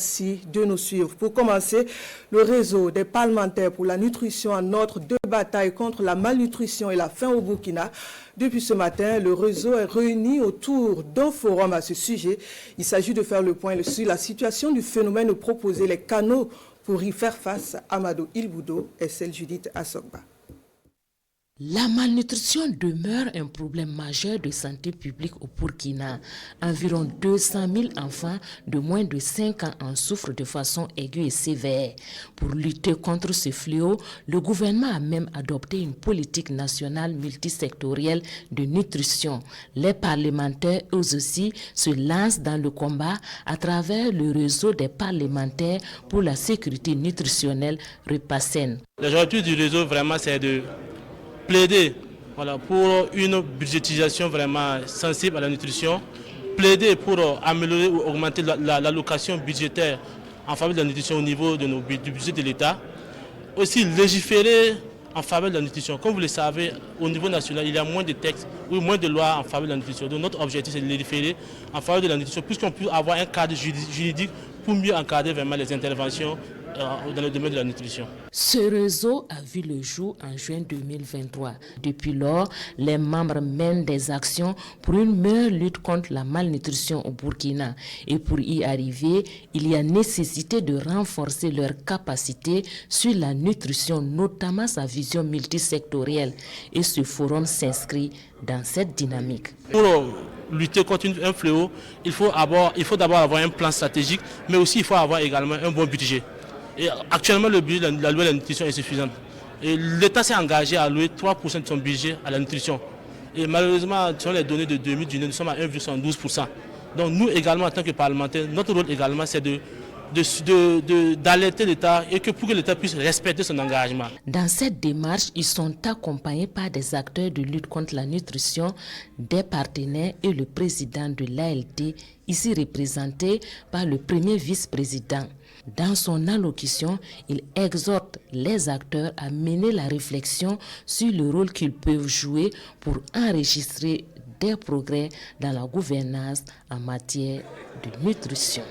Merci de nous suivre. Pour commencer, le réseau des parlementaires pour la nutrition en ordre de bataille contre la malnutrition et la faim au Burkina. Depuis ce matin, le réseau est réuni autour d'un forum à ce sujet. Il s'agit de faire le point sur la situation du phénomène et proposer les canaux pour y faire face. Amadou Ilboudo et celle Judith Assogba. La malnutrition demeure un problème majeur de santé publique au Burkina. Environ 200 000 enfants de moins de 5 ans en souffrent de façon aiguë et sévère. Pour lutter contre ce fléau, le gouvernement a même adopté une politique nationale multisectorielle de nutrition. Les parlementaires, eux aussi, se lancent dans le combat à travers le réseau des parlementaires pour la sécurité nutritionnelle REPASSEN. L'objectif du réseau, vraiment, c'est de plaider pour une budgétisation vraiment sensible à la nutrition, plaider pour améliorer ou augmenter l'allocation budgétaire en faveur de la nutrition au niveau du budget de l'État. Aussi légiférer en faveur de la nutrition. Comme vous le savez, au niveau national, il y a moins de textes ou moins de lois en faveur de la nutrition. Donc notre objectif, c'est de légiférer en faveur de la nutrition, puisqu'on peut avoir un cadre juridique pour mieux encadrer vraiment les interventions dans le domaine de la nutrition. Ce réseau a vu le jour en juin 2023. Depuis lors, les membres mènent des actions pour une meilleure lutte contre la malnutrition au Burkina. Et pour y arriver, il y a nécessité de renforcer leurs capacités sur la nutrition, notamment sa vision multisectorielle. Et ce forum s'inscrit dans cette dynamique. Pour lutter contre un fléau, il faut d'abord avoir un plan stratégique, mais aussi il faut avoir également un bon budget. Et actuellement, le budget de la loi de la nutrition est suffisant. Et l'État s'est engagé à allouer 3% de son budget à la nutrition. Et malheureusement, selon les données de 2019, nous sommes à 1,12%. Donc nous également, en tant que parlementaires, notre rôle également, c'est d'alerter l'État et que pour que l'État puisse respecter son engagement. Dans cette démarche, ils sont accompagnés par des acteurs de lutte contre la nutrition, des partenaires et le président de l'ALD, ici représenté par le premier vice-président. Dans son allocution, il exhorte les acteurs à mener la réflexion sur le rôle qu'ils peuvent jouer pour enregistrer des progrès dans la gouvernance en matière de nutrition.